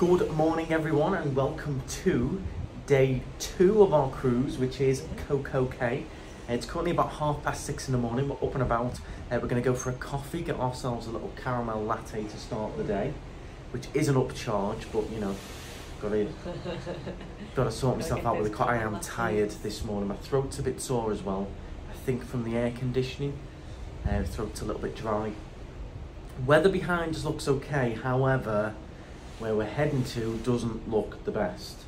Good morning everyone and welcome to day 2 of our cruise, which is Coco Cay. It's currently about 6:30 in the morning. We're up and about. We're going to go for a coffee, get ourselves a little caramel latte to start the day, which is an upcharge, but you know, got to sort myself out with the coffee. I am tired this morning. My throat's a bit sore as well. I think from the air conditioning. Throat's a little bit dry. Weather behind us looks okay, however, where we're heading to doesn't look the best.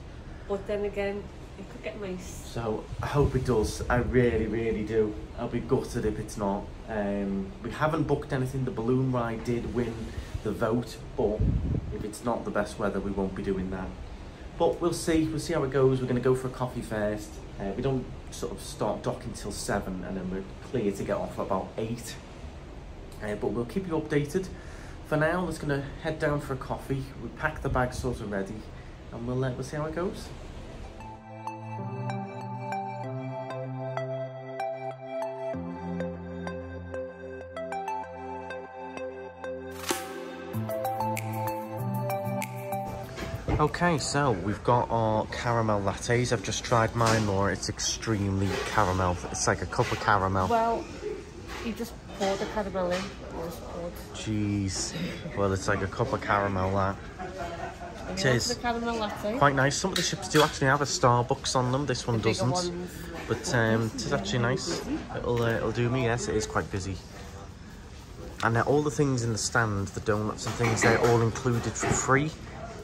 But then again, it could get nice. So I hope it does. I really do. I'll be gutted if it's not. We haven't booked anything. The balloon ride did win the vote, but if it's not the best weather, we won't be doing that. But we'll see. We'll see how it goes. We're going to go for a coffee first. We don't sort of start docking till 7, and then we're clear to get off about 8. But we'll keep you updated. For now, we're just going to head down for a coffee. We packed the bag sort of ready, and we'll see how it goes. Okay, so we've got our caramel lattes. I've just tried mine, Laura. It's extremely caramel. It's like a cup of caramel. Well, you just pour the caramel in. Jeez. Well, it's like a cup of caramel, that. It is. The caramel latte. Quite nice. Some of the ships do actually have a Starbucks on them. This one doesn't. But it's actually nice. It'll do me. Yes, it is quite busy. And all the things in the stand, the donuts and things, they're all included for free.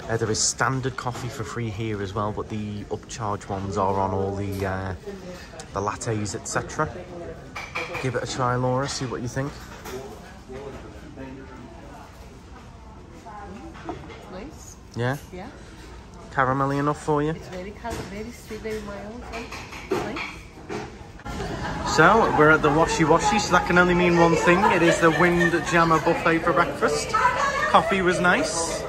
There is standard coffee for free here as well, but the upcharge ones are on all the lattes, etc. Give it a try, Laura. See what you think. Nice. Yeah? Yeah. Caramelly enough for you? It's very sweet, very mild. Nice. So, we're at the Washy Washy, so that can only mean one thing. It is the Windjammer buffet for breakfast. Coffee was nice.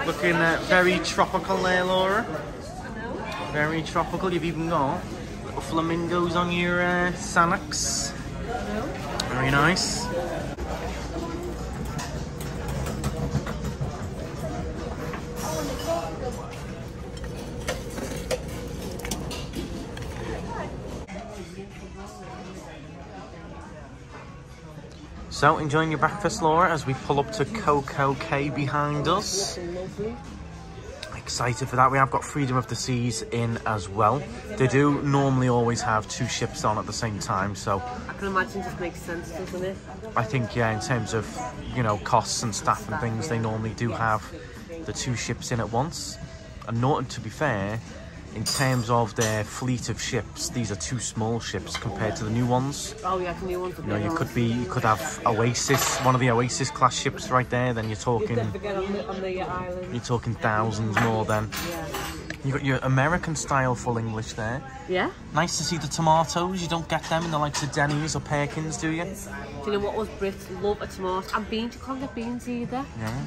Looking very tropical there, Laura. Very tropical. You've even got little flamingos on your Sanax. Very nice. So, enjoying your breakfast, Laura, as we pull up to Coco Cay behind us. Excited for that. We have got Freedom of the Seas in as well. They do normally always have 2 ships on at the same time, so I can imagine it just makes sense, doesn't it? I think, yeah, in terms of, you know, costs and staff and things, they normally do have the 2 ships in at once. And not, to be fair, in terms of their fleet of ships, these are 2 small ships compared to the new ones. Oh yeah, the new ones. You know, you could have Oasis, one of the Oasis class ships right there. Then you're talking, on the island. You're talking thousands more. Then you got your American style full English there. Yeah. Nice to see the tomatoes. You don't get them in the likes of Denny's or Perkins, do you? Do you know what was Brits love a tomato and beans? You can't get beans either. Yeah.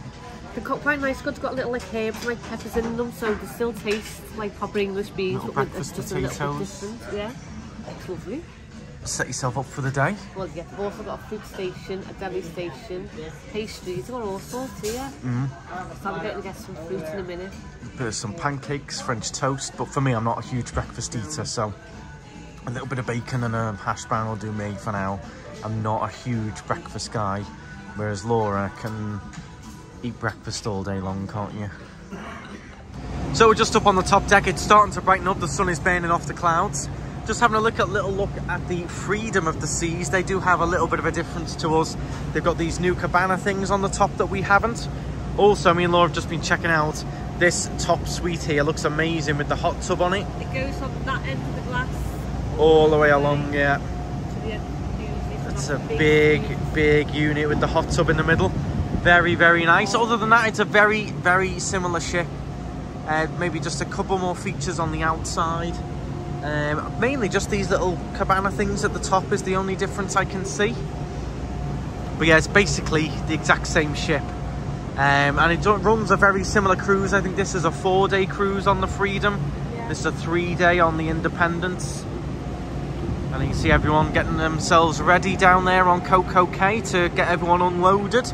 They're quite nice. It's got little like herbs, like peppers in them, so they still taste like proper English beans. Little but breakfast just potatoes. A little bit different. Yeah, it's lovely. Set yourself up for the day. Well, yeah, we've also got a fruit station, a deli station, pastries. We've got all sorts here. So I'm going to get some fruit in a minute. There's some pancakes, French toast, but for me, I'm not a huge breakfast eater, so a little bit of bacon and a hash brown will do me for now. I'm not a huge breakfast guy, whereas Laura can eat breakfast all day long, can't you? So we're just up on the top deck. It's starting to brighten up. The sun is burning off the clouds. Just having a look at the Freedom of the Seas. They do have a little bit of a difference to us. They've got these new cabana things on the top that we haven't. Also, me and Laura have just been checking out this top suite here. Looks amazing with the hot tub on it. It goes from that end of the glass all the way along, yeah. It's a big unit with the hot tub in the middle. Very nice. Other than that, it's a very similar ship. Maybe just a couple more features on the outside. Mainly just these little cabana things at the top is the only difference I can see. But yeah, it's basically the exact same ship. And it runs a very similar cruise. I think this is a 4-day cruise on the Freedom. Yeah. This is a 3-day on the Independence. And you can see everyone getting themselves ready down there on Coco Cay to get everyone unloaded.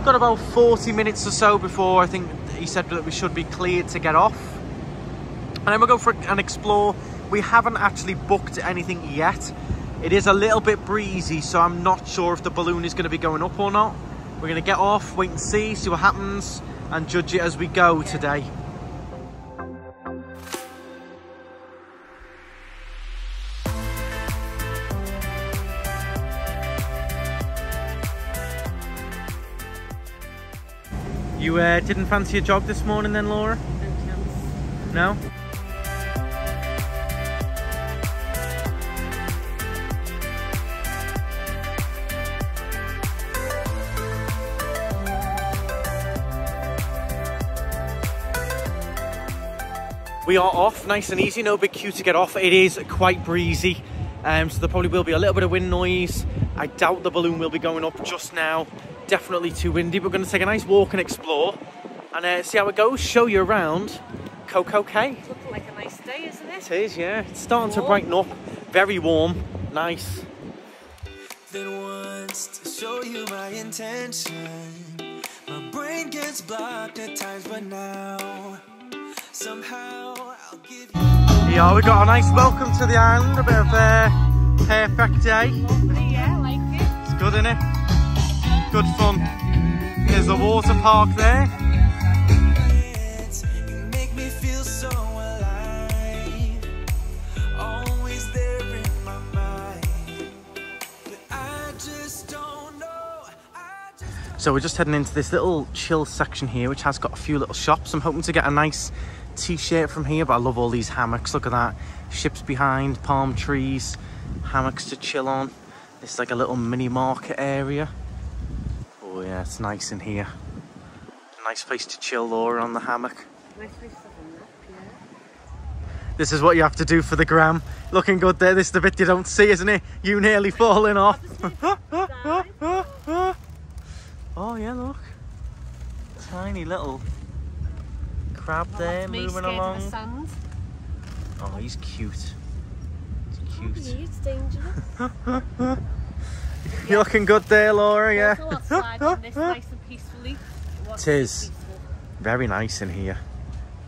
Got about 40 minutes or so before I think he said that we should be cleared to get off. And then we'll go for an explore. We haven't actually booked anything yet. It is a little bit breezy, so I'm not sure if the balloon is going to be going up or not. We're going to get off, wait and see what happens, and judge it as we go today. You didn't fancy a jog this morning then, Laura? No? We are off, nice and easy, no big queue to get off. It is quite breezy, so there probably will be a little bit of wind noise. I doubt the balloon will be going up just now. Definitely too windy. We're going to take a nice walk and explore and see how it goes, show you around Coco Cay. It's looking like a nice day, isn't it? It is, yeah. It's starting to brighten up. Very warm, nice. Then once to show you my intention, my brain gets blocked at times, but now somehow I'll give you. Yeah, we got a nice welcome to the island, a bit of a perfect day. Lovely, yeah, I like it. It's good, isn't it? Good fun. There's a water park there. You make me feel so alive, always there in my mind, but I just don't know. So we're just heading into this little chill section here, which has got a few little shops. I'm hoping to get a nice t-shirt from here, but I love all these hammocks. Look at that. Ships behind, palm trees, hammocks to chill on. It's like a little mini market area. Oh yeah, it's nice in here. Nice place to chill, Laura, on the hammock. Nice place to have a nap, yeah. This is what you have to do for the gram. Looking good there. This is the bit you don't see, isn't it? You nearly falling off. Oh yeah, look. Tiny little crab there moving along. The sand. Oh, he's cute. He's cute. It's dangerous. You're looking good there, Laura, yeah. Also outside in this nice and peacefully. It is. Very nice in here.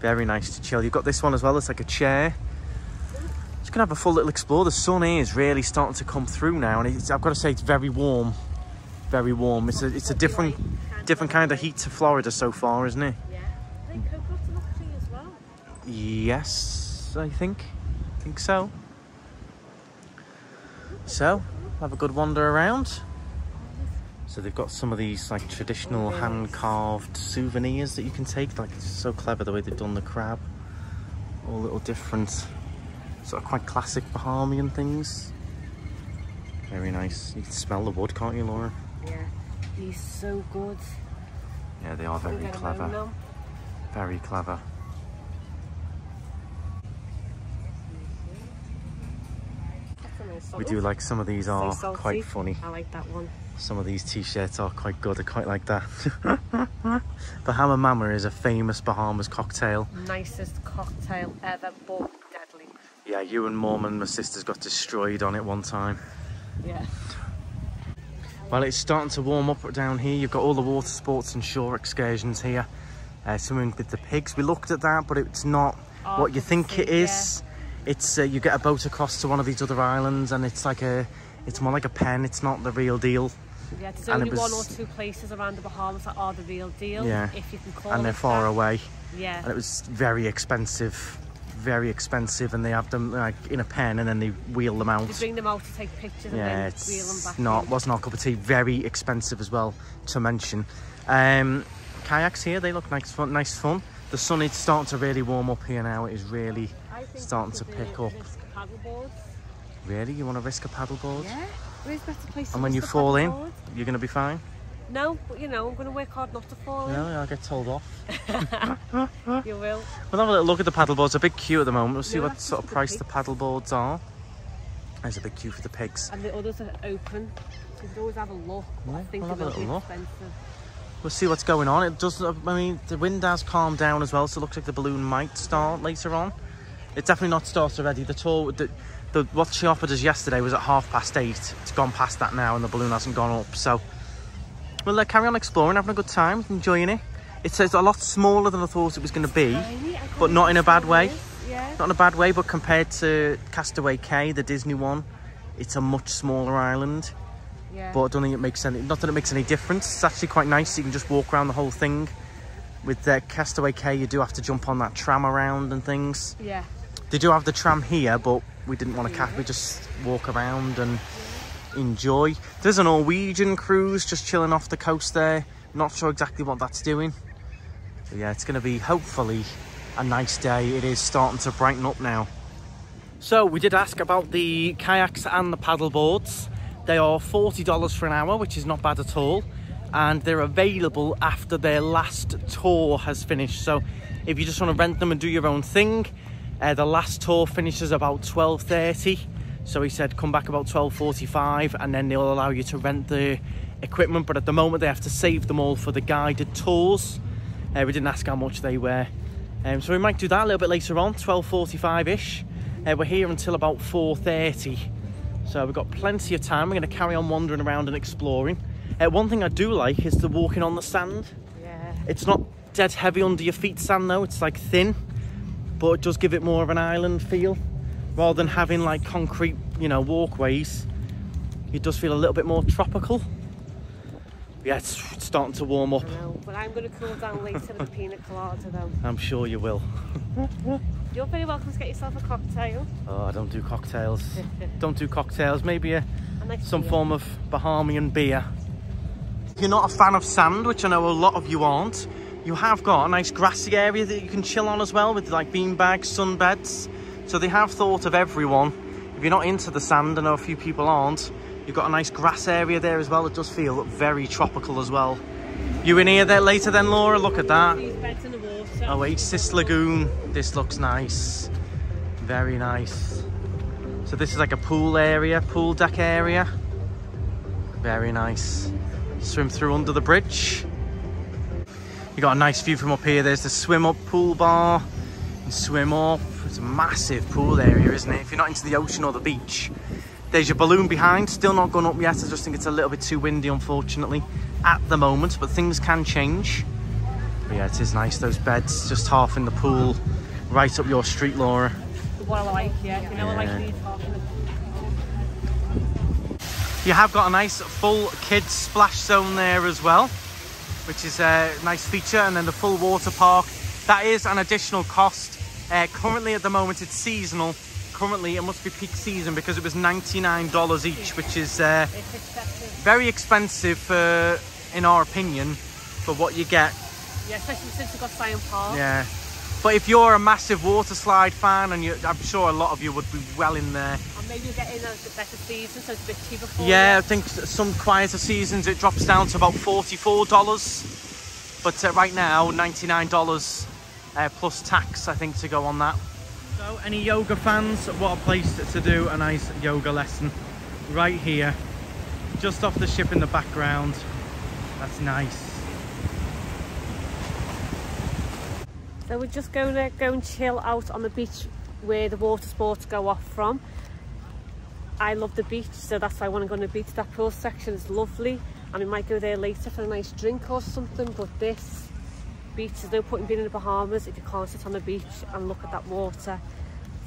Very nice to chill. You've got this one as well. It's like a chair. Just gonna have a full little explore. The sun is really starting to come through now, and I've got to say it's very warm. Very warm. It's a different kind of heat to Florida so far, isn't it? Yeah. I think Coco's a lucky tree as well. Yes, I think so. So, have a good wander around. So they've got some of these like traditional hand-carved souvenirs that you can take. Like, it's so clever the way they've done the crab. All little different, sort of quite classic Bahamian things. Very nice. You can smell the wood, can't you, Laura? Yeah, he's so good. Yeah, they are very clever. Very clever. We do like some of these are quite funny. I like that one. Some of these t-shirts are quite good. I quite like that. Bahama Mama is a famous Bahamas cocktail. Nicest cocktail ever, but deadly. Yeah, you and Mum and my sisters got destroyed on it one time. Yeah. Well, it's starting to warm up down here. You've got all the water sports and shore excursions here. Swimming with the pigs. We looked at that, but it's not what you think it is. Yeah. It's you get a boat across to one of these other islands, and it's more like a pen. It's not the real deal. Yeah, there's only one or two places around the Bahamas that are the real deal. Yeah, if you can call and they're far away. Yeah, and it was very expensive, and they have them like in a pen, and then they wheel them out. They bring them out to take pictures, and then wheel them back. Was not a cup of tea. Very expensive as well to mention. Kayaks here, they look nice fun. The sun is starting to really warm up here now. It is really starting to pick up. Paddleboards. Really? You want to risk a paddleboard? Yeah. Where's better place to And when you fall in, you're going to be fine? No, but you know, I'm going to work hard not to fall in. No, I'll get told off. You will. We'll have a little look at the paddleboards. A big queue at the moment. We'll see what sort of price the paddleboards are. There's a big queue for the pigs. And the others are open. You can always have a look. Yeah, I think we'll have a little look. Expensive. We'll see what's going on. It does. I mean, the wind has calmed down as well, so it looks like the balloon might start later on. It's definitely not started already. The tour, what she offered us yesterday was at 8:30. It's gone past that now, and the balloon hasn't gone up. So we'll carry on exploring, having a good time, enjoying it. It's a lot smaller than I thought it was going to be, but not in a bad way. Yeah. Not in a bad way, but compared to Castaway Cay, the Disney one, it's a much smaller island. Yeah. But I don't think it makes any, not that it makes any difference. It's actually quite nice. You can just walk around the whole thing. With Castaway Cay, you do have to jump on that tram around and things. Yeah. They do have the tram here, but we didn't want to we just walk around and enjoy. There's a Norwegian cruise just chilling off the coast there. Not sure exactly what that's doing. But yeah, it's going to be hopefully a nice day. It is starting to brighten up now. So we did ask about the kayaks and the paddleboards. They are $40 for an hour, which is not bad at all. And they're available after their last tour has finished. So if you just want to rent them and do your own thing, the last tour finishes about 12:30. So he said come back about 12:45 and then they'll allow you to rent the equipment. But at the moment they have to save them all for the guided tours. We didn't ask how much they were. So we might do that a little bit later on, 12:45-ish. We're here until about 4:30. So we've got plenty of time. We're going to carry on wandering around and exploring. One thing I do like is the walking on the sand. Yeah. It's not dead heavy under your feet sand though, it's like thin, but it does give it more of an island feel. Rather than having like concrete, you know, walkways, it does feel a little bit more tropical. Yeah, it's starting to warm up. I know, but I'm going to cool down later with a pina colada though. I'm sure you will. You're very welcome to get yourself a cocktail. Oh, I don't do cocktails. Don't do cocktails, maybe nice some beer. form of Bahamian beer. If you're not a fan of sand, which I know a lot of you aren't, you have got a nice grassy area that you can chill on as well with like beanbags, sunbeds. So they have thought of everyone. If you're not into the sand, I know a few people aren't, you've got a nice grass area there as well. It does feel very tropical as well. You in here there later then, Laura? Look at that. These beds in the water. Oh, Oasis Lagoon. This looks nice. Very nice. So this is like a pool area, pool deck area. Very nice. Swim through under the bridge. You got a nice view from up here. There's the swim up pool bar. You can swim up. It's a massive pool area, isn't it? If you're not into the ocean or the beach. There's your balloon behind. Still not gone up yet. I just think it's a little bit too windy, unfortunately, at the moment. But things can change. But yeah, it is nice. Those beds just half in the pool, right up your street, Laura. What I like, yeah. You know, I like these half in the You have got a nice full kids splash zone there as well, which is a nice feature. And then the full water park, that is an additional cost. Currently at the moment it's seasonal. Currently it must be peak season because it was $99 each, which is very expensive for, in our opinion, for what you get. Yeah, especially since we've got Scion Park. Yeah. But if you're a massive water slide fan, and I'm sure a lot of you would be well in there. And maybe you get in a better season, so it's a bit cheaper for Yeah, you. I think some quieter seasons it drops down to about $44. But right now, $99 plus tax, I think, to go on that. So, any yoga fans, what a place to do a nice yoga lesson. Right here, just off the ship in the background. That's nice. So we're just going to go and chill out on the beach where the water sports go off from. I love the beach, so that's why I want to go on the beach. That pool section is lovely, and we might go there later for a nice drink or something. But this beach, there's no point in being in the Bahamas if you can't sit on the beach and look at that water.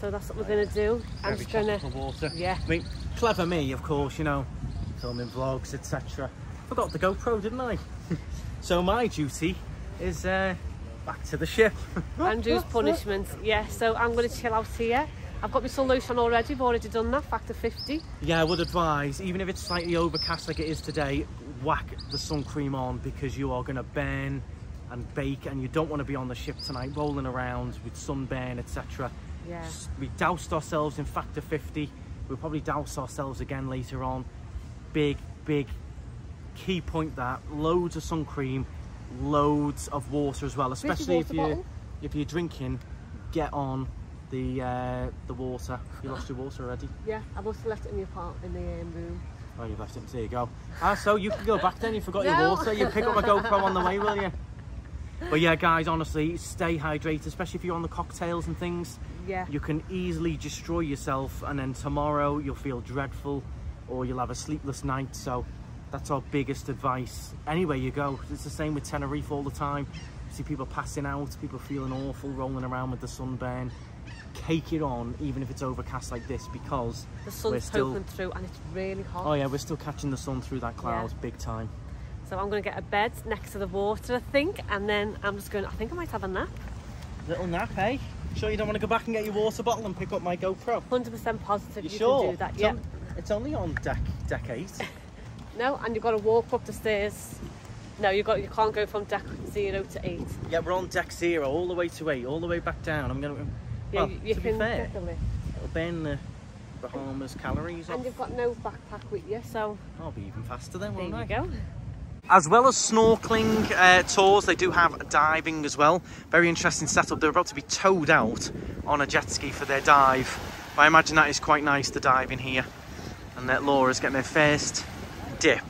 So that's what we're going to do. I'm just going to... water. Yeah. I mean, clever me, of course, you know, filming vlogs, etc. Forgot the GoPro, didn't I? So my duty is... back to the ship. Andrew's punishment. Yeah, so I'm going to chill out here. I've got my sun lotion already. I've already done that, factor 50. Yeah, I would advise, even if it's slightly overcast like it is today, whack the sun cream on, because you are going to burn and bake, and you don't want to be on the ship tonight rolling around with sunburn, etc. Yeah. We doused ourselves in factor 50. We'll probably douse ourselves again later on. Big key point, that loads of sun cream, loads of water as well, especially if you're drinking. Get on the water. You lost your water already? Yeah, I must have left it in the room. Oh, you've left it. There you go. So you can go back then. You forgot No. your water. You pick up my GoPro on the way, will you? But yeah, guys, honestly, stay hydrated, especially if you're on the cocktails and things. Yeah. You can easily destroy yourself, and then tomorrow you'll feel dreadful, or you'll have a sleepless night. So that's our biggest advice. Anywhere you go, it's the same with Tenerife all the time. See people passing out, people feeling awful, rolling around with the sunburn. Cake it on, even if it's overcast like this, because the sun's poking through and it's really hot. Oh yeah, we're still catching the sun through that cloud, big time. So I'm going to get a bed next to the water, I think, and then I'm just going to, I think I might have a nap. Little nap, eh? Sure you don't want to go back and get your water bottle and pick up my GoPro? 100% positive you sure? Can do that, yeah. It's only on deck 8. No, and you've got to walk up the stairs. No, you can't go from deck 0 to 8. Yeah, we're on deck 0 all the way to 8, all the way back down. I'm going to... Yeah, well, you to can be fair, get the lift. it'll burn the Bahamas calories off. And you've got no backpack with you, so... I'll be even faster then, won't I? There you go. As well as snorkeling tours, they do have diving as well. Very interesting setup. They're about to be towed out on a jet ski for their dive. But I imagine that is quite nice, the dive in here. And that Laura's getting her first dip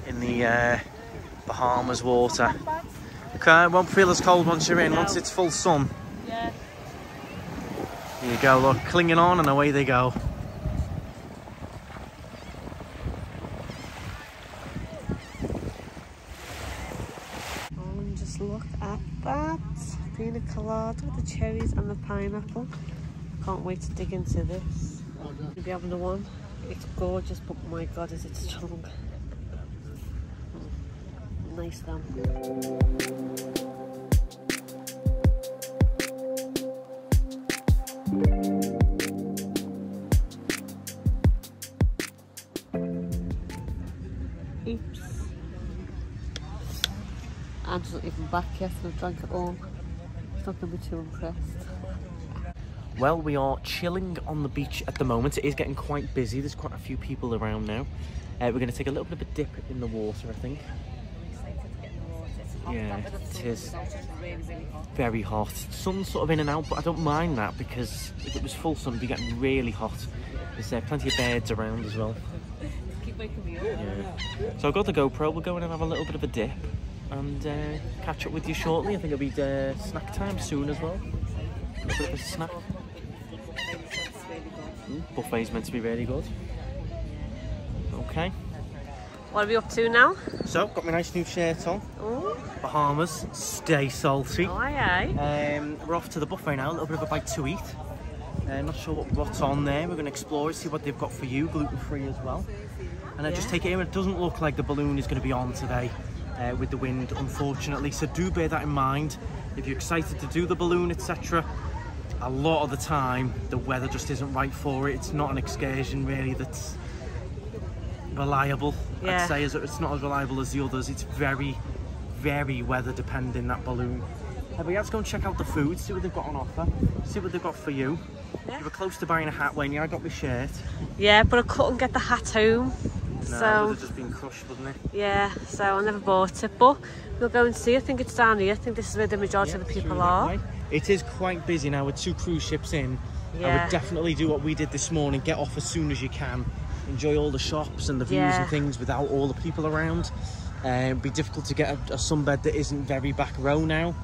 in the Bahamas water. Okay, it won't feel as cold once you're in, once it's full sun. Yeah. Here you go, look, clinging on and away they go. Oh, and just look at that. Pina colada with the cherries and the pineapple. Can't wait to dig into this. You'll be having the one. It's gorgeous, but my God, is it strong. Nice though. Oops. Anne's not even back yet and I've drank it all. She's not going to be too impressed. Well, we are chilling on the beach at the moment. It is getting quite busy. There's quite a few people around now. We're going to take a little bit of a dip in the water, I think. I'm excited to get in the water. It's hot. Yeah, it is. It's really, really hot. Very hot. Sun's sort of in and out, but I don't mind that because if it was full sun, it'd be getting really hot. There's plenty of birds around as well. Keep waking me up. Yeah. So I've got the GoPro. We'll go in and have a little bit of a dip and catch up with you shortly. I think it'll be snack time soon as well. A little bit of a snack. Buffet's meant to be really good. Okay. What are we up to now? So, got my nice new shirt on. Oh. Bahamas, stay salty. Oh, aye, aye. We're off to the buffet now, a little bit of a bite to eat. Not sure what's on there. We're going to explore it, see what they've got for you, gluten-free as well. And then just take it in. It doesn't look like the balloon is going to be on today with the wind, unfortunately. So do bear that in mind. If you're excited to do the balloon, etc., a lot of the time, the weather just isn't right for it. It's not an excursion, really, that's reliable. Yeah. I'd say it's not as reliable as the others. It's very, very weather dependent, that balloon. But yeah, let's go and check out the food, see what they've got on offer, see what they've got for you. Yeah. You were close to buying a hat when I got my shirt. Yeah, but I couldn't get the hat home. No, so it would have just been crushed, wouldn't it? Yeah, so I never bought it, but we'll go and see. I think it's down here. I think this is where the majority of the people are. It is quite busy now with 2 cruise ships in. Yeah. I would definitely do what we did this morning, get off as soon as you can. Enjoy all the shops and the views and things without all the people around. It'd be difficult to get a sunbed that isn't very back row now.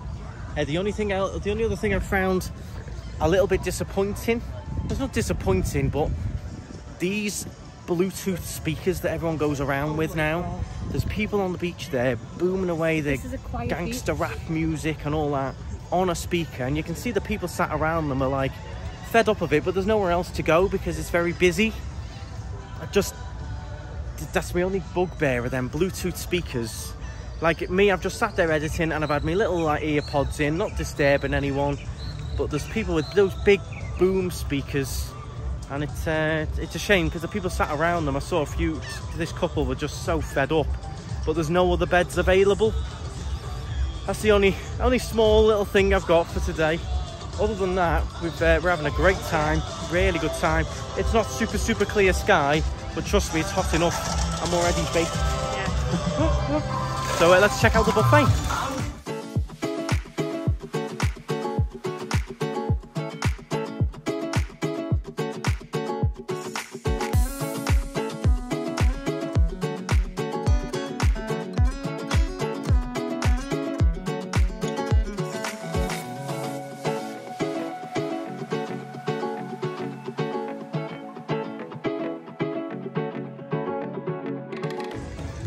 The only other thing I've found a little bit disappointing, it's not disappointing, but these Bluetooth speakers that everyone goes around with now. There's people on the beach there booming away their gangster rap music and all that on a speaker, and you can see the people sat around them are like fed up of it, but there's nowhere else to go because it's very busy. That's my only bugbear of them Bluetooth speakers. Like me, I've just sat there editing and I've had my little earpods in, not disturbing anyone, but there's people with those big boom speakers, and it's a shame because the people sat around them, I saw this couple were just so fed up, but there's no other beds available. That's the only small little thing I've got for today. Other than that, we're having a great time, really good time. It's not super clear sky, but trust me, it's hot enough. I'm already baked. Yeah. So let's check out the buffet.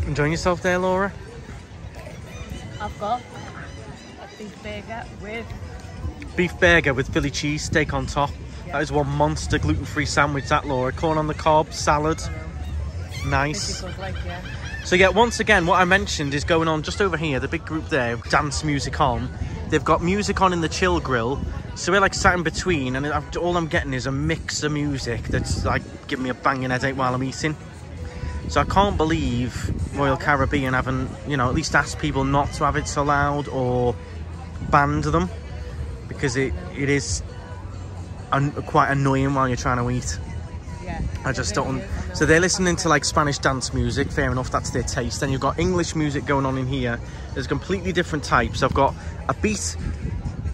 Enjoying yourself there, Laura? I've got beef burger with Philly cheese steak on top. Yeah. That is one monster gluten-free sandwich, that, Laura. Corn on the cob, salad. Nice. So yeah, once again, what I mentioned is going on just over here, the big group there, dance music on. They've got music on in the chill grill. So we're like sat in between, and all I'm getting is a mix of music that's like giving me a banging headache while I'm eating. So I can't believe Royal Caribbean haven't, you know, at least asked people not to have it so loud or banned them, because it is quite annoying while you're trying to eat. Yeah, I just don't. So they're listening to like Spanish dance music. Fair enough, that's their taste. Then you've got English music going on in here. There's completely different types. I've got a beat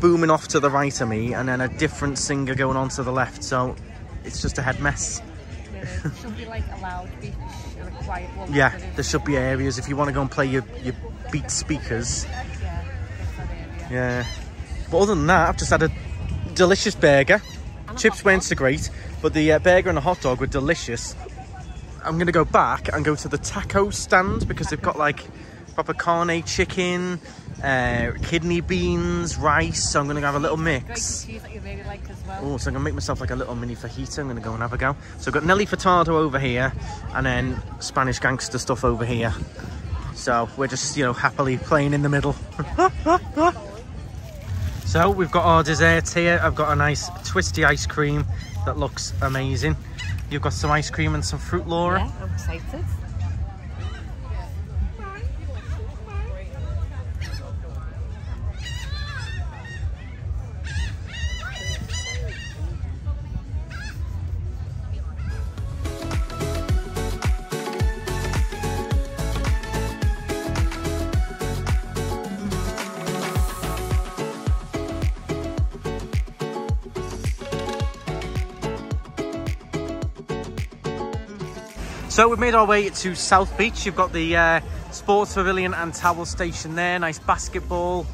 booming off to the right of me, and then a different singer going on to the left. So it's just a head mess. Yeah, there should be like a loud beat and a quiet one. Yeah, there should be areas if you want to go and play your beat speakers. Yeah. But other than that, I've just had a delicious burger. Chips weren't so great, but the burger and the hot dog were delicious. I'm going to go back and go to the taco stand, because they've got like proper carne chicken, kidney beans, rice. So I'm going to have a little mix. Cheese that you really like as well. Oh, so I'm going to make myself like a little mini fajita. I'm going to go and have a go. So I've got Nelly Furtado over here, and then Spanish gangster stuff over here. So we're just, you know, happily playing in the middle. So we've got our desserts here. I've got a nice twisty ice cream that looks amazing. You've got some ice cream and some fruit, Laura. Yeah, I'm excited. So we've made our way to South Beach. You've got the sports pavilion and towel station there. Nice basketball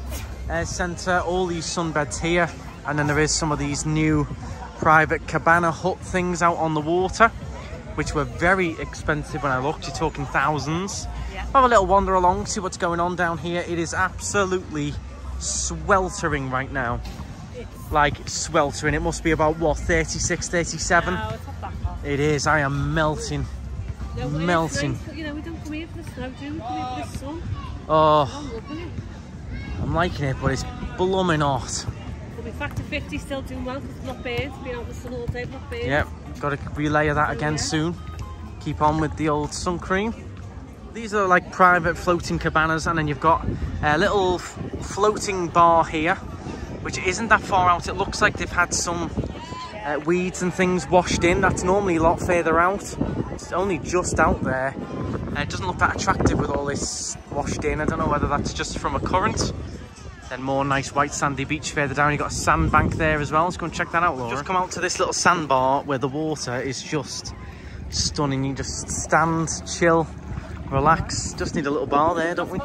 centre. All these sunbeds here. And then there is some of these new private cabana hut things out on the water, which were very expensive when I looked. You're talking thousands. Yeah. Have a little wander along, see what's going on down here. It is absolutely sweltering right now. Like sweltering. It must be about, what, 36, 37? No, it's not that hot. It is. I am melting. No, melting. Nice, you know, we don't come here for the snow, do we? We come here for the sun. Oh, I'm liking it, but it's blooming hot. We'll be factor 50, still doing well, because it's not bad. It's been out in the sun all day, not bad. Yep, got to relayer that again soon. Keep on with the old sun cream. These are like private floating cabanas, and then you've got a little floating bar here, which isn't that far out. It looks like they've had some weeds and things washed in. That's normally a lot further out. It's only just out there. It doesn't look that attractive with all this washed in. I don't know whether that's just from a current. Then more nice white sandy beach further down. You've got a sandbank there as well. Let's go and check that out, Laura. Just come out to this little sandbar where the water is just stunning. You just stand, chill, relax. Just need a little bar there, don't we?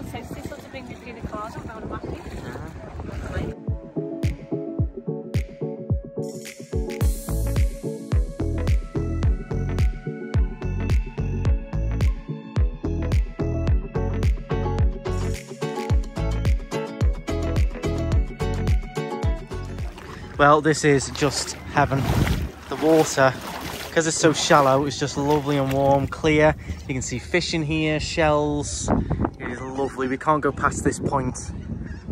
Well, this is just heaven. The water, because it's so shallow, it's just lovely and warm, clear. You can see fish in here, shells. It is lovely. We can't go past this point,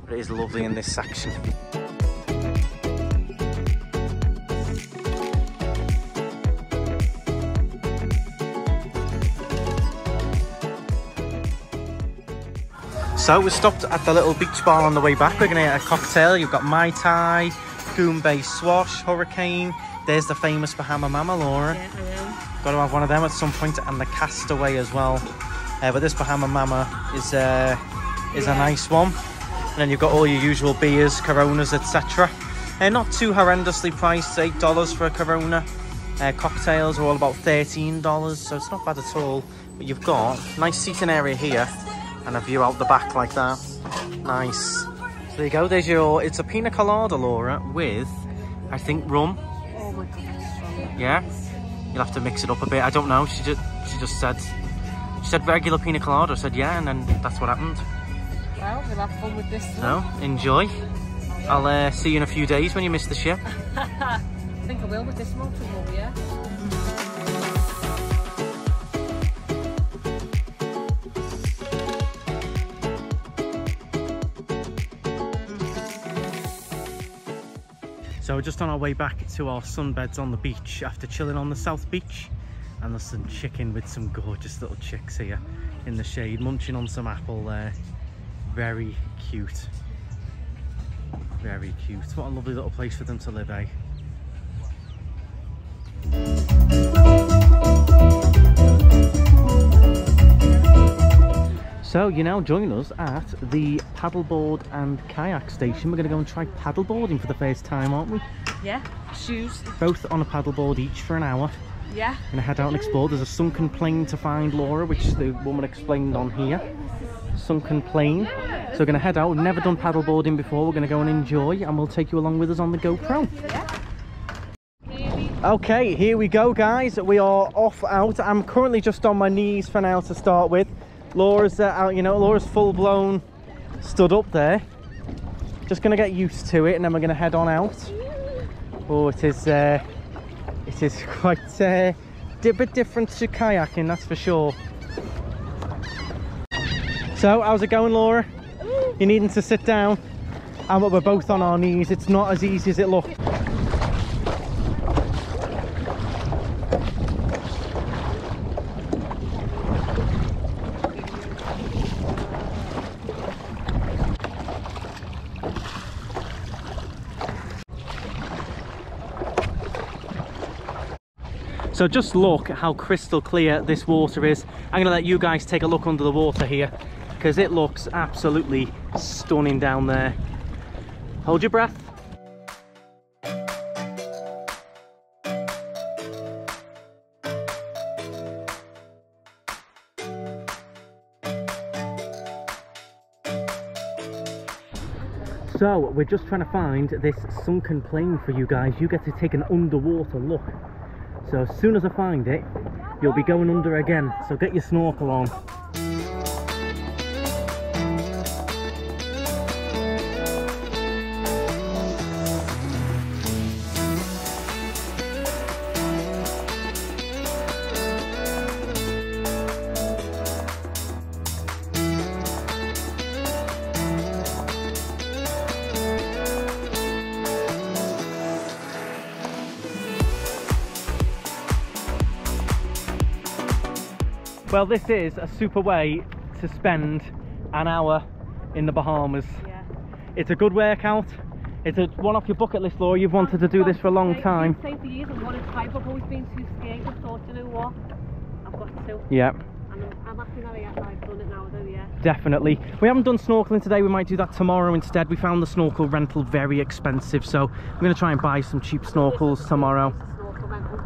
but it is lovely in this section. So we stopped at the little beach bar on the way back. We're going to get a cocktail. You've got Mai Tai, Goombay Swash, Hurricane. There's the famous Bahama Mama, Laura. Yeah, I am. Got to have one of them at some point, and the Castaway as well. But this Bahama Mama is a nice one. And then you've got all your usual beers, Coronas, etc. Not too horrendously priced, $8 for a Corona. Cocktails are all about $13, so it's not bad at all. But you've got a nice seating area here, and a view out the back like that. Nice. So there you go, there's your, it's a pina colada, Laura, with, I think, rum. Oh my god, that's strong. Yeah? You'll have to mix it up a bit. I don't know, she just said regular pina colada. I said yeah, and then that's what happened. Well, we'll have fun with this one. So, enjoy. I'll see you in a few days when you miss the ship. I think I will with this motorhome, yeah. So we're just on our way back to our sunbeds on the beach after chilling on the south beach, and there's some chicken with some gorgeous little chicks here in the shade munching on some apple there. Very cute, very cute. What a lovely little place for them to live, eh? So you now join us at the paddleboard and kayak station. We're going to go and try paddleboarding for the first time, aren't we? Yeah, shoes. Both on a paddleboard each for an hour. Yeah. Going to head out and explore. There's a sunken plane to find, Laura, which the woman explained on here. Sunken plane. So we're going to head out. We've never done paddleboarding before. We're going to go and enjoy, and we'll take you along with us on the GoPro. Yeah. Okay, here we go, guys. We are off out. I'm currently just on my knees for now to start with. Laura's out, you know, Laura's full-blown stood up there. Just going to get used to it, and then we're going to head on out. Oh, it is quite a bit different to kayaking, that's for sure. So, how's it going, Laura? You're needing to sit down? And we're both on our knees. It's not as easy as it looks. So just look at how crystal clear this water is. I'm going to let you guys take a look under the water here, because it looks absolutely stunning down there. Hold your breath. So we're just trying to find this sunken plane for you guys. You get to take an underwater look. So as soon as I find it, you'll be going under again. So get your snorkel on. Well, this is a super way to spend an hour in the Bahamas. Yeah. It's a good workout. It's one off your bucket list, Laura. You've wanted to do this for a long time. I've been saying for years I wanted to try, but I've always been too scared. I thought, you know what, I've got to. Yeah. And I'm happy that I've done it now, though, yeah. Definitely. We haven't done snorkeling today. We might do that tomorrow instead. We found the snorkel rental very expensive, so I'm going to try and buy some cheap snorkels tomorrow.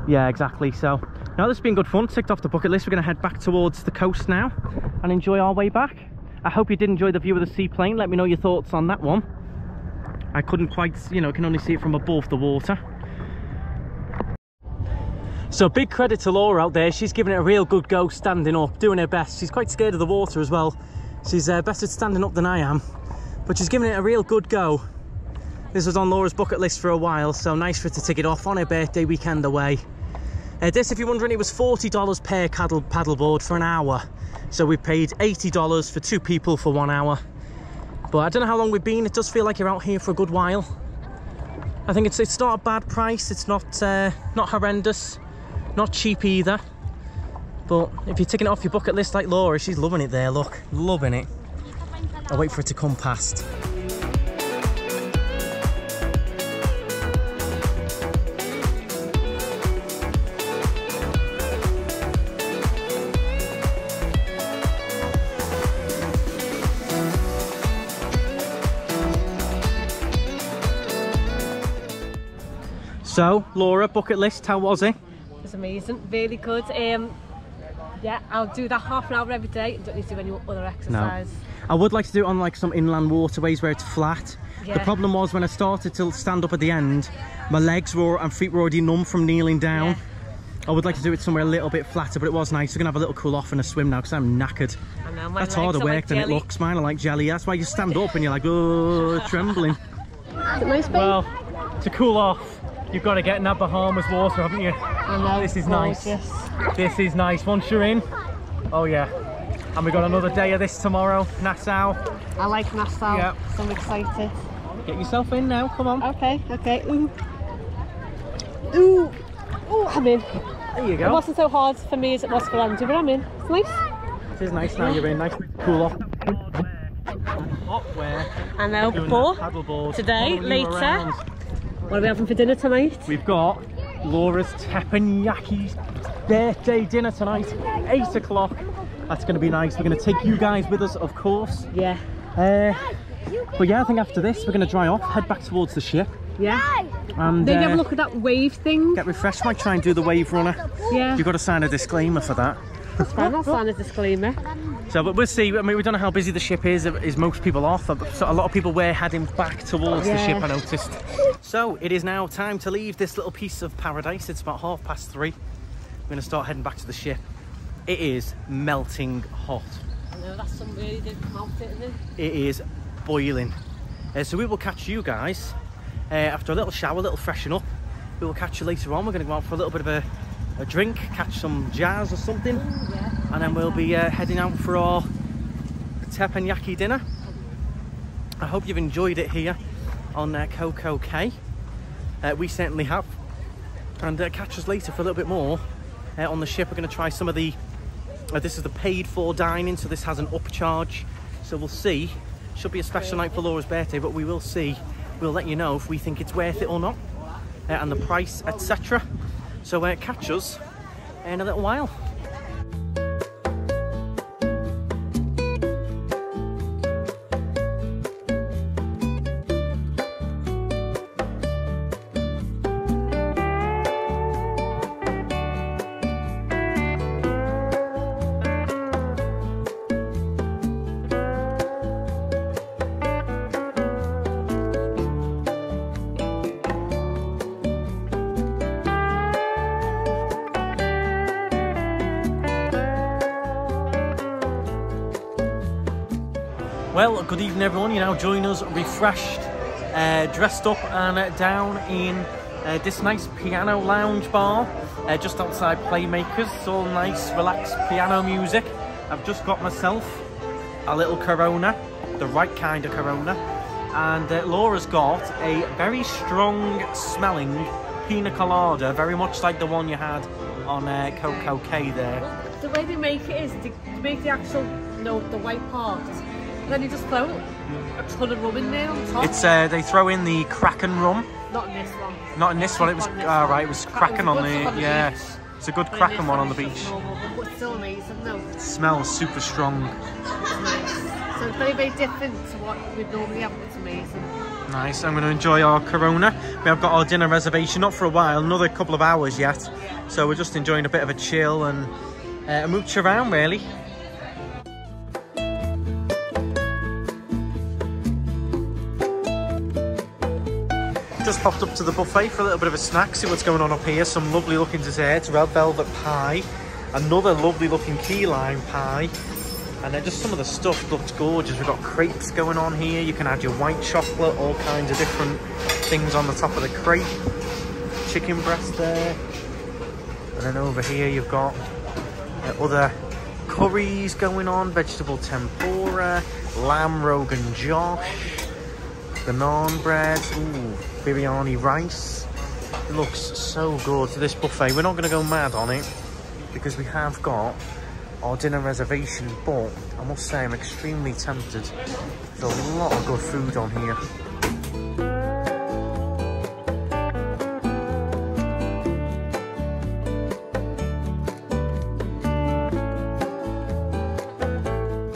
Yeah, exactly. So now this has been good fun. Ticked off the bucket list. We're going to head back towards the coast now and enjoy our way back. I hope you did enjoy the view of the seaplane. Let me know your thoughts on that one. I couldn't quite, you know, can only see it from above the water. So big credit to Laura out there. She's giving it a real good go, standing up, doing her best. She's quite scared of the water as well. She's better at standing up than I am, but she's giving it a real good go. This was on Laura's bucket list for a while, so nice for her to tick it off on her birthday weekend away. This, if you're wondering, it was $40 per paddleboard for an hour. So we paid $80 for 2 people for 1 hour. But I don't know how long we've been. It does feel like you're out here for a good while. I think it's not a bad price. It's not horrendous, not cheap either. But if you're ticking it off your bucket list like Laura, she's loving it there, look, loving it. I'll wait for it to come past. So, Laura, bucket list, how was it? It was amazing, really good. Yeah, I'll do that half an hour every day. Don't need to do any other exercise. No. I would like to do it on like some inland waterways where it's flat. Yeah. The problem was when I started to stand up at the end, my legs and feet were already numb from kneeling down. Yeah. I would like to do it somewhere a little bit flatter, but it was nice. We're gonna have a little cool off and a swim now because I'm knackered. I know, that's harder work than it looks. Mine are like jelly. That's why you stand up and you're like, oh, trembling. Is it nice, babe? Well, to cool off, you've got to get in that Bahamas water, haven't you? I know. This is gorgeous. nice. This is nice. Once you're in, oh yeah. And we've got another day of this tomorrow, Nassau. I like Nassau, yep. So I'm excited. Get yourself in now, come on. Okay, okay. Ooh. Ooh. Ooh, I'm in. There you go. It wasn't so hard for me as it was for Andy, but I'm in. It's nice. It is nice now you're in, nice to cool off. Up where? I know, but paddleboard. Today, later, what are we having for dinner tonight? We've got Laura's teppanyaki birthday dinner tonight, 8 o'clock. That's going to be nice. We're going to take you guys with us, of course. Yeah. But yeah, I think after this we're going to dry off, head back towards the ship. Yeah. And maybe have a look at that wave thing. Get refreshed. Might try and do the wave runner. Yeah. You've got to sign a disclaimer for that. That's fine. I'll sign a disclaimer. So, but we'll see. I mean, we don't know how busy the ship is most people off. So a lot of people were heading back towards the ship, I noticed. So it is now time to leave this little piece of paradise. It's about 3:30. We're going to start heading back to the ship. It is melting hot. I know, that sun really did come out, didn't it? It is boiling. So we will catch you guys after a little shower, a little freshen up. We will catch you later on. We're going to go out for a little bit of a drink, catch some jazz or something. Ooh, yeah. And then we'll be heading out for our teppanyaki dinner. I hope you've enjoyed it here on Coco Cay. We certainly have. And catch us later for a little bit more on the ship. We're going to try some of the... this is the paid for dining, so this has an upcharge. So we'll see. Should be a special night for Laura's birthday, but we will see. We'll let you know if we think it's worth it or not. And the price, etc. So catch us in a little while. Well, good evening everyone. You now join us refreshed, dressed up and down in this nice piano lounge bar just outside Playmakers. It's all nice, relaxed piano music. I've just got myself a little Corona, the right kind of Corona, and Laura's got a very strong smelling pina colada, very much like the one you had on Coco Cay there. Well, the way they make it is to make the actual, the white part. Then you just throw a ton of rum in there on top. It's they throw in the Kraken rum. Not in this one. Not in this one. It was right. It was Kraken on the It's a good Kraken one on the beach. But it's still amazing though. It smells super strong. It's nice. So it's very, very different to what we'd normally have. It's amazing. Nice. I'm going to enjoy our Corona. We have got our dinner reservation, not for a while, another couple of hours yet. So we're just enjoying a bit of a chill and a mooch around really. Just popped up to the buffet for a little bit of a snack, see what's going on up here. Some lovely looking desserts, red velvet pie, another lovely looking key lime pie, and then just some of the stuff looks gorgeous. We've got crepes going on here. You can add your white chocolate, all kinds of different things on the top of the crepe. Chicken breast there, and then over here you've got other curries going on, vegetable tempura, lamb rogan josh, the naan bread, ooh, biryani rice. It looks so good to this buffet. We're not going to go mad on it because we have got our dinner reservation, but I must say I'm extremely tempted. There's a lot of good food on here.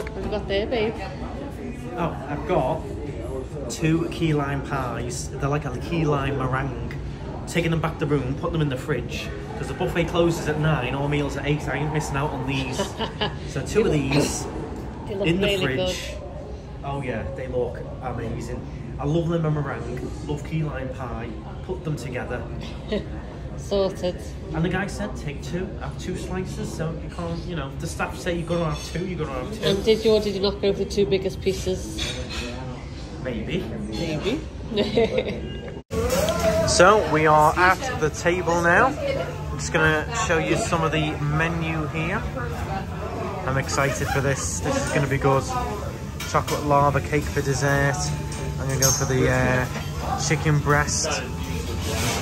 What have you got there, babe? Oh, I've got 2 key lime pies. They're like a key lime meringue. Taking them back to the room, put them in the fridge because the buffet closes at 9, all meals at 8. I ain't missing out on these. So 2 of these in the really fridge. Good. Oh yeah, they look amazing. I love them a meringue, love key lime pie. Put them together. Sorted. And the guy said, take 2, have 2 slices, so you can't, you know, the staff say you've got to have 2, you've got to have 2. And did you or did you not go for the 2 biggest pieces? Maybe. Maybe. So, we are at the table now. I'm just going to show you some of the menu here. I'm excited for this. This is going to be good. Chocolate lava cake for dessert. I'm going to go for the chicken breast.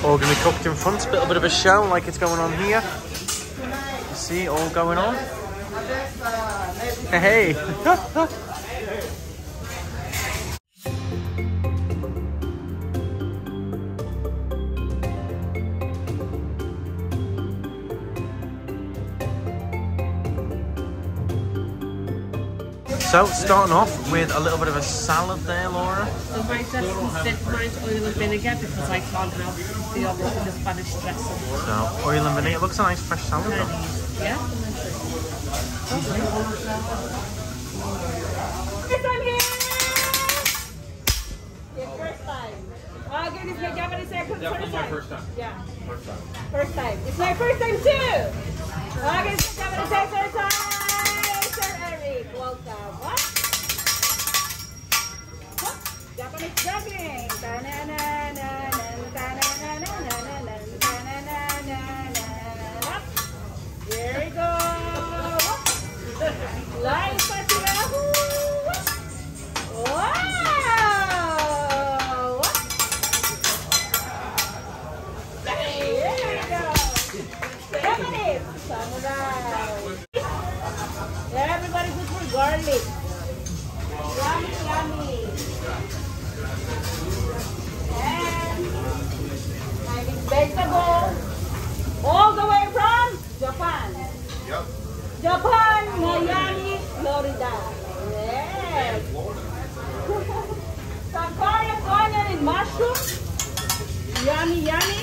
All going to be cooked in front. A little bit of a show like it's going on here. You see, all going on. Hey! So, starting off with a little bit of a salad there, Laura. So mine's just instead mine's oil and vinegar because I can't have the other the Spanish dressing. So, oil and vinegar. It looks a nice fresh salad though. Yeah? Yes, I'm here! It's first time. Oh, goodness, my Japanese second Yeah, first my time. first time. Yeah. First time. First time. It's my first time too! Oh, goodness, my Japanese second time! Sir Eric, welcome. What? Japanese juggling. There we go. Live patira. Wow. There we go. Japanese samurai. Everybody good for garlic. Yummy, yummy. And having vegetables all the way from Japan. Yep. Japan, Miami, Florida. Yes. Some garlic, onion, and mushroom. Yummy, yummy.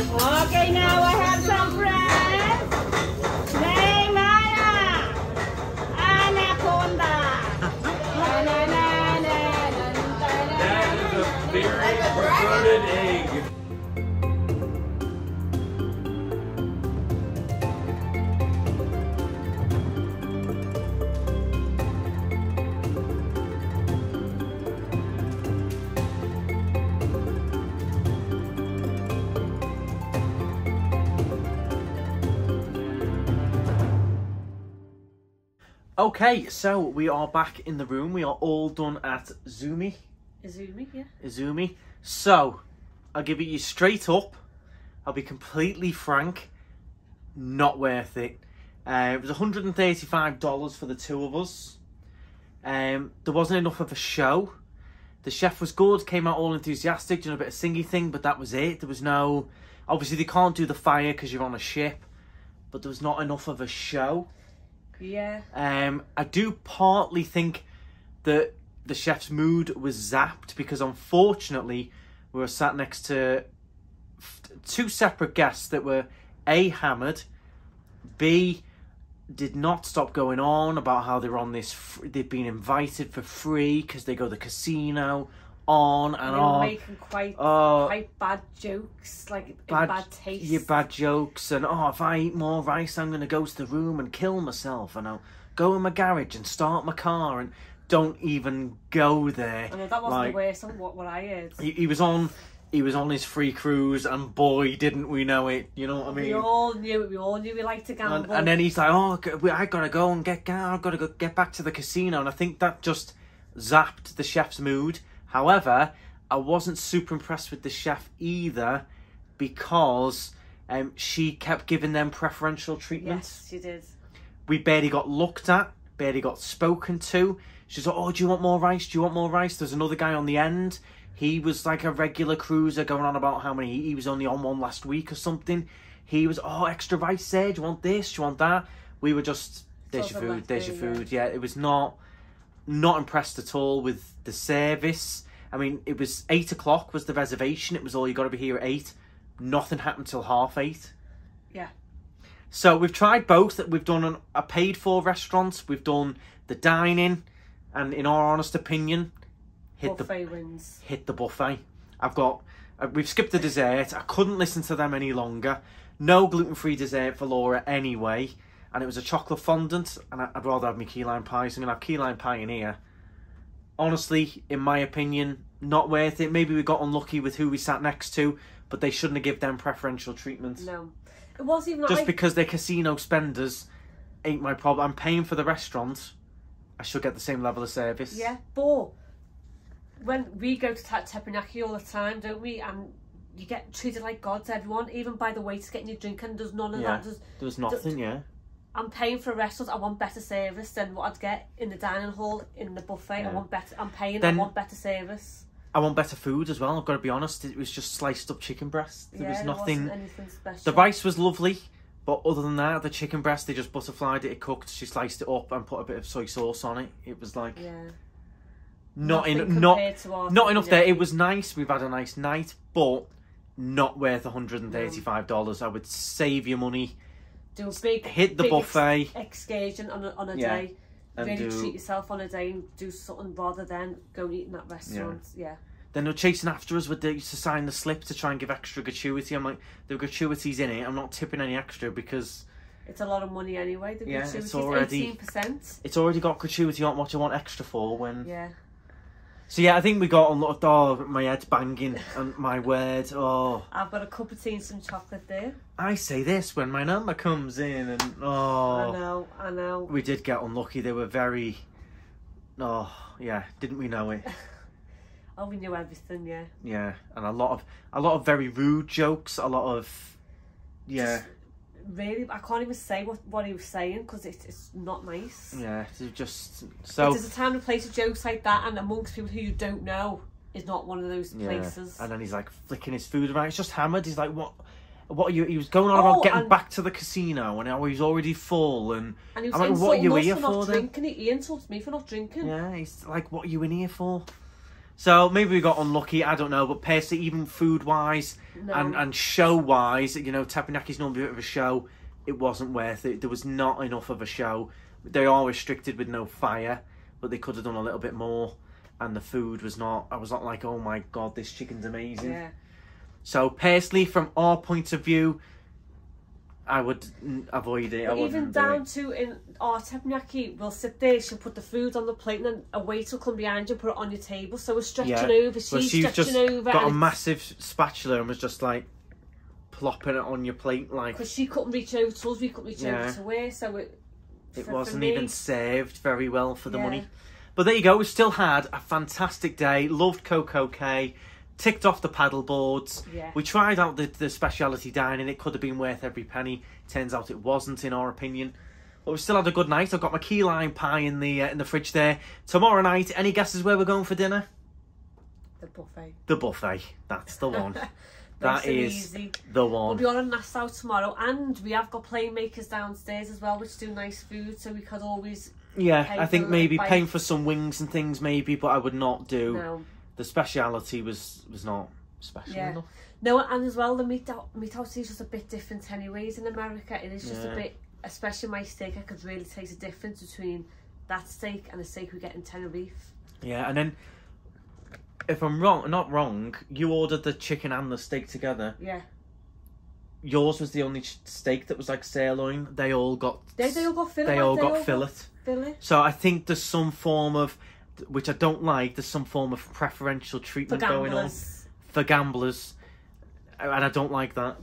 Okay, now I have some friends. Neymar, Anaconda. That is a very perverted egg. Okay, so we are back in the room. We are all done at Izumi. Izumi, yeah. Izumi. So, I'll give it you straight up. I'll be completely frank. Not worth it. It was $135 for the 2 of us. There wasn't enough of a show. The chef was good, came out all enthusiastic, doing a bit of singy thing, but that was it. There was no... Obviously, they can't do the fire because you're on a ship, but there was not enough of a show. Yeah. I do partly think that the chef's mood was zapped because unfortunately we were sat next to 2 separate guests that were A, hammered, B, did not stop going on about how they're on this, they've been invited for free because they go to the casino, on and they were on. making quite bad jokes, like in bad taste. Yeah, bad jokes, and if I eat more rice, I'm going to go to the room and kill myself, and I'll go in my garage and start my car, and don't even go there. I know, that wasn't the worst of what I heard. He was on he was on his free cruise, and boy, didn't we know it. You know what I mean? We all knew it. We all knew we liked to gamble. And then he's like, "Oh, I gotta go and I've gotta go get back to the casino." And I think that just zapped the chef's mood. However, I wasn't super impressed with the chef either, because she kept giving them preferential treatment. Yes, she did. We barely got looked at, barely got spoken to. She's like, "Oh, do you want more rice? Do you want more rice?" There's another guy on the end. He was like a regular cruiser, going on about how many he was only on one last week or something. He was, "Oh, extra rice there. Do you want this? Do you want that?" We were just, "There's your food. There's your food." Yeah, it was not impressed at all with the service. I mean, it was 8 o'clock was the reservation. It was all, you got to be here at 8. Nothing happened till 8:30. Yeah. So we've tried both. We've done a paid for restaurant. We've done the dining, and in our honest opinion, hit the buffet. We've skipped the dessert. I couldn't listen to them any longer. No gluten-free dessert for Laura anyway, and it was a chocolate fondant, and I'd rather have my key lime pie, so I'm gonna have key lime pie in here. Honestly, in my opinion, not worth it. Maybe we got unlucky with who we sat next to, but they shouldn't have given them preferential treatment. No, it wasn't even just because they're casino spenders ain't my problem. I'm paying for the restaurant. I should get the same level of service. Yeah, but when we go to Teppanyaki all the time, don't we? And you get treated like gods, everyone, even by the waiters getting your drink, and there's none of that. There's nothing, yeah. I'm paying for a restaurant. I want better service than what I'd get in the dining hall, in the buffet. Yeah. I want better. I'm paying. Then, I want better service. I want better food as well. I've got to be honest. It was just sliced up chicken breast. There was nothing. Wasn't anything special. The rice was lovely, but other than that, the chicken breast, they just butterflied it. It cooked. She sliced it up and put a bit of soy sauce on it. It was like not enough there. It was nice. We've had a nice night, but not worth $135. I would save your money. Do a big buffet excursion on a day. Really treat yourself on a day and do something rather than go and eat in that restaurant. Yeah. Then they were chasing after us with they used to sign the slip to try and give extra gratuity. I'm like, the gratuity's in it. I'm not tipping any extra because it's a lot of money anyway. The gratuity's it's already 18%. It's already got gratuity on what you want extra for when. Yeah. So yeah, I think we got unlocked. Oh, my head's banging, and my word. Oh. I've got a cup of tea and some chocolate there. I say this when my number comes in, and I know. We did get unlucky. They were very. Oh yeah, didn't we know it? Oh, we knew everything. Yeah. Yeah, and a lot of very rude jokes. A lot of. Yeah. Really, I can't even say what he was saying because it's not nice. Yeah, just so. There's a time and place of jokes like that, and amongst people who you don't know is not one of those places. And then he's like flicking his food around. It's just hammered. He's like, what are you? He was going on about getting back to the casino, and he was already full. And he was I'm like, what are you here for then? He insults me for not drinking. Yeah, he's like, what are you in here for? So maybe we got unlucky, I don't know, but personally, even food-wise and show-wise, you know, Teppanyaki's normally a bit of a show. It wasn't worth it. There was not enough of a show. They are restricted with no fire, but they could have done a little bit more. And the food was not, I was not like, oh my God, this chicken's amazing. Yeah. So personally, from our point of view, I would avoid it. But even down to in our Teppanyaki, we'll sit there, she'll put the food on the plate, and then a waiter will come behind you and put it on your table. So we're stretching over, she's stretching over. Got a massive spatula and was just like plopping it on your plate, like. Because she couldn't reach over to us, we couldn't reach over to her, so it wasn't even served very well for the money. But there you go, we still had a fantastic day. Loved Coco Cay. Ticked off the paddleboards. Yeah. We tried out the speciality dining. It could have been worth every penny. Turns out it wasn't, in our opinion. But we still had a good night. I've got my key lime pie in the fridge there. Tomorrow night, any guesses where we're going for dinner? The buffet. The buffet. That's the one. That is easy. The one. We'll be on a Nassau tomorrow, and we have got playmakers downstairs as well, which do nice food, so we could always. Yeah, I think maybe paying for some wings and things, maybe, but I would not do. No. The speciality was not special enough. No, and as well, the meat out is just a bit different anyways in America. It is just a bit, especially my steak, I could really taste the difference between that steak and the steak we get in Tenerife. Yeah, and then, if I'm not wrong, you ordered the chicken and the steak together. Yeah. Yours was the only steak that was like sirloin. They all got fillet. They all got fillet. So I think there's some form of, which I don't like, there's some form of preferential treatment going on for gamblers, and I don't like that.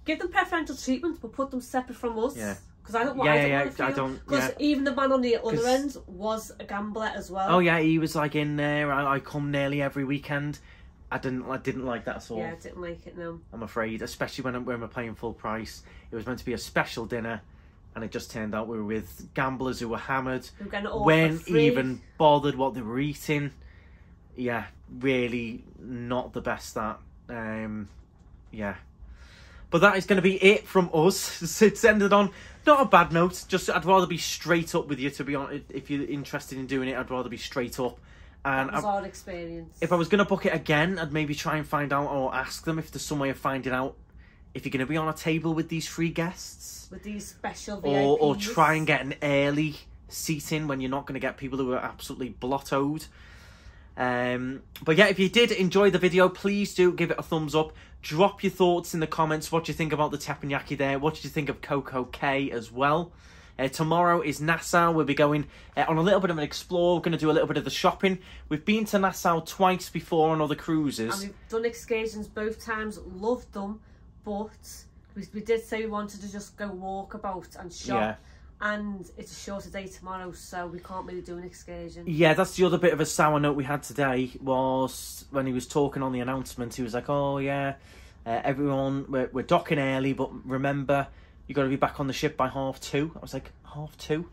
Give them preferential treatment, but put them separate from us. Yeah. Because I don't want because even the man on the other end was a gambler as well. Oh yeah, he was like in there. I come nearly every weekend. I didn't like that at all. Yeah, I didn't like it, no. I'm afraid, especially when we're paying full price. It was meant to be a special dinner, and it just turned out we were with gamblers who were hammered. Who were getting it all weren't for free. even bothered what they were eating. Yeah, really not the best. That yeah. But that is going to be it from us. It's ended on not a bad note. Just I'd rather be straight up with you, to be honest. If you're interested in doing it, I'd rather be straight up. And that was our experience. If I was going to book it again, I'd maybe try and find out or ask them if there's some way of finding out if you're going to be on a table with these free guests. With these special VIPs. Or try and get an early seating when you're not going to get people who are absolutely blottoed. But yeah, if you did enjoy the video, please do give it a thumbs up. Drop your thoughts in the comments. What do you think about the teppanyaki there? What did you think of Coco Cay as well? Tomorrow is Nassau. We'll be going on a little bit of an explore. We're going to do a little bit of the shopping. We've been to Nassau twice before on other cruises. And we've done excursions both times. Loved them. But we did say we wanted to just go walk about and shop. Yeah. And it's a shorter day tomorrow, so we can't really do an excursion. Yeah, that's the other bit of a sour note we had today, was when he was talking on the announcement, he was like, oh yeah, everyone, we're docking early, but remember, you got to be back on the ship by 2:30. I was like, 2:30?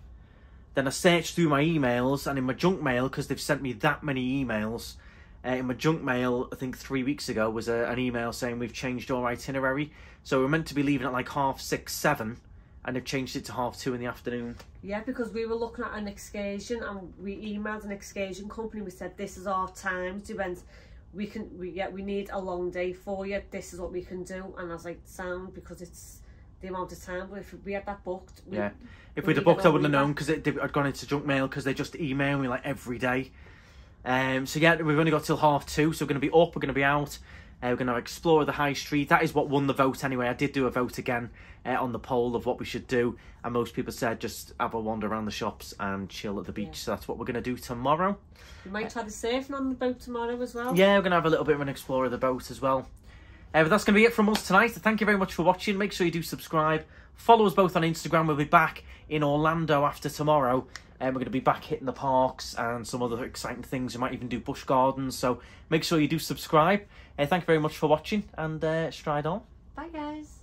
Then I searched through my emails, and in my junk mail, because they've sent me that many emails, in my junk mail, I think 3 weeks ago, was an email saying we've changed our itinerary. So we're meant to be leaving at like 6:30, 7:30. And they've changed it to 2:30 in the afternoon. Yeah, because we were looking at an excursion and we emailed an excursion company. We said, this is our time. We went, we need a long day for you. This is what we can do. And I was like, sound, because it's the amount of time. But if we had that booked, if we'd have booked, I wouldn't have known, because I'd gone into junk mail, because they just email me like every day. So yeah, we've only got till 2:30. So we're going to be up. We're going to be out. We're going to explore the high street. That is what won the vote anyway. I did do a vote again on the poll of what we should do. And most people said just have a wander around the shops and chill at the beach. Yeah. So that's what we're going to do tomorrow. We might try the surfing on the boat tomorrow as well. Yeah, we're going to have a little bit of an explore of the boat as well. But that's going to be it from us tonight. Thank you very much for watching. Make sure you do subscribe. Follow us both on Instagram. We'll be back in Orlando after tomorrow. We're going to be back hitting the parks and some other exciting things. We might even do bush gardens. So make sure you do subscribe. Thank you very much for watching, and stride on. Bye, guys.